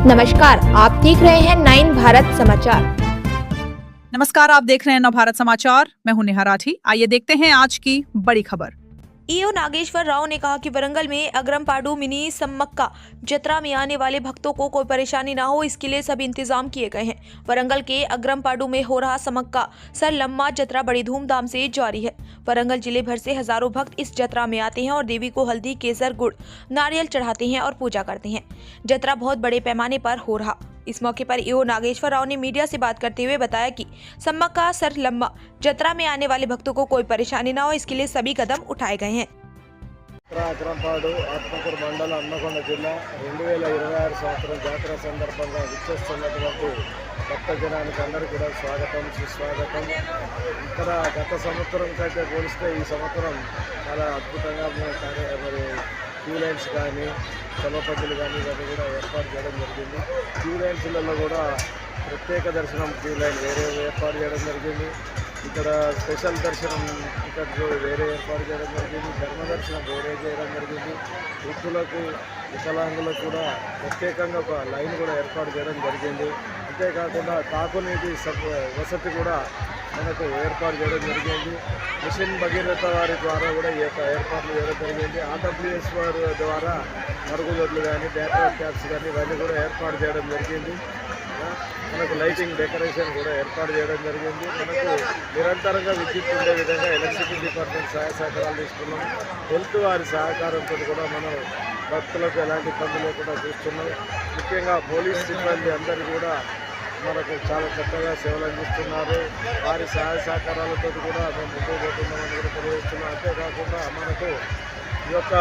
नमस्कार, आप देख रहे हैं 9 भारत समाचार। नमस्कार, आप देख रहे हैं नवभारत समाचार। मैं हूं नेहा राठी। आइए देखते हैं आज की बड़ी खबर। ईओ नागेश्वर राव ने कहा कि वरंगल में अग्रमपाडू मिनी सम्मक्का जत्रा में आने वाले भक्तों को कोई परेशानी ना हो, इसके लिए सभी इंतजाम किए गए हैं। वरंगल के अग्रमपाडू में हो रहा सम्मक्का सर लम्मा जत्रा बड़ी धूमधाम से जारी है। वरंगल जिले भर से हजारों भक्त इस जत्रा में आते हैं और देवी को हल्दी, केसर, गुड़, नारियल चढ़ाते हैं और पूजा करते हैं। जत्रा बहुत बड़े पैमाने पर हो रहा। इस मौके पर ईओ नागेश्वर राव ने मीडिया से बात करते हुए बताया कि सम्मक्का सर लम्मा जत्रा में आने वाले भक्तों को कोई परेशानी ना हो, इसके लिए सभी कदम उठाए गए हैं। అగ్రంపాడు ఆత్మకూరు మండలం హన్మకొండ జిల్లా 2026 సంవత్సరం జాతర సందర్భంగా విచ్చేస్తున్నటువంటి భక్త జనానికి అందరికీ కూడా స్వాగతం, సుస్వాగతం. ఇక్కడ గత సంవత్సరం కంటే పోలిస్తే ఈ సంవత్సరం చాలా అద్భుతంగా మరి క్యూ లైన్స్ కానీ సభపతులు కానీ ఇవన్నీ కూడా ఏర్పాటు చేయడం జరిగింది. క్యూ లైన్స్లలో కూడా ప్రత్యేక దర్శనం క్యూ లైన్ వేరే ఏర్పాటు చేయడం జరిగింది. ఇక్కడ స్పెషల్ దర్శనం టికెట్లు వేరే ఏర్పాటు చేయడం జరిగింది. ధర్మ దర్శనం వేరే చేయడం జరిగింది. వృద్ధులకు, వికలాంగులకు కూడా ప్రత్యేకంగా ఒక లైన్ కూడా ఏర్పాటు చేయడం జరిగింది. అంతేకాకుండా తాగునీటి వసతి కూడా మనకు ఏర్పాటు చేయడం జరిగింది. మిషన్ భగీరథ వారి ద్వారా కూడా ఈ యొక్క ఏర్పాట్లు చేయడం జరిగింది. ఆర్డబ్ల్యూఎస్ వారి ద్వారా మరుగుదొడ్లు కానీ, డేటా క్యాబ్స్ కానీ ఇవన్నీ కూడా ఏర్పాటు చేయడం జరిగింది. మనకు లైటింగ్ డెకరేషన్ కూడా ఏర్పాటు చేయడం జరిగింది. మనకు నిరంతరంగా విద్యుత్ ఉండే విధంగా ఎలక్ట్రిసిటీ డిపార్ట్మెంట్ సహాయ సహకారాలు తీసుకున్నాం. హెల్త్ వారి సహకారంతో కూడా మనం భక్తులకు ఎలాంటి ఇబ్బంది లేకుండా చూస్తున్నాం. ముఖ్యంగా పోలీస్ సిబ్బంది అందరూ కూడా మనకు చాలా చక్కగా సేవలు అందిస్తున్నారు. వారి సహాయ సహకారాలతో కూడా మేము ముందుకు పోతున్నామని కూడా తెలియజేస్తున్నాం. అంతేకాకుండా మనకు ఈ యొక్క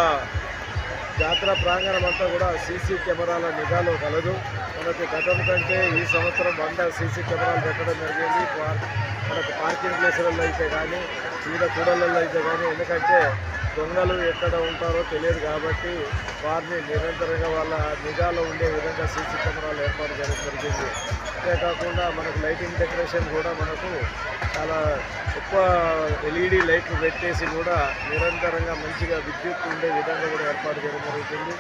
జాతర ప్రాంగణం అంతా కూడా సీసీ కెమెరాల నిఘాలో కలదు. మనకు గతం కంటే ఈ సంవత్సరం 100 సీసీ కెమెరాలు పెట్టడం జరిగింది. మనకు పార్కింగ్ ప్లేసులలో అయితే కానీ, వివిధ కూడళ్ళల్లో అయితే కానీ, ఎందుకంటే దొంగలు ఎక్కడ ఉంటారో తెలియదు కాబట్టి వారిని నిరంతరంగా వాళ్ళ నిఘాలో ఉండే విధంగా సీసీ కెమెరాలు ఏర్పాటు చేయడం జరిగింది. అంతేకాకుండా మనకు లైటింగ్ డెకరేషన్ కూడా మనకు చాలా ఎక్కువ ఎల్ఈడి లైట్లు పెట్టేసి కూడా నిరంతరంగా మంచిగా విద్యుత్ ఉండే విధంగా కూడా ఏర్పాటు చేయడం జరుగుతుంది.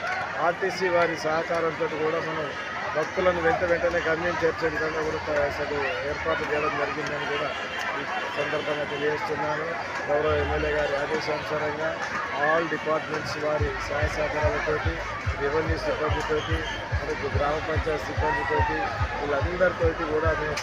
ఆర్టీసీ వారి సహకారంతో కూడా మనం భక్తులను వెంటనే గమ్యం చేర్చే విధంగా కూడా అసలు ఏర్పాట్లు చేయడం జరిగిందని కూడా ఈ సందర్భంగా తెలియజేస్తున్నాను. గౌరవ ఎమ్మెల్యే గారి ఆదేశానుసారంగా ఆల్ డిపార్ట్మెంట్స్ వారి సహాయ సహకారాలతోటి, రెవెన్యూ సిబ్బందితోటి, మనకు గ్రామ పంచాయతీ సిబ్బందితోటి వీళ్ళందరితోటి కూడా మేము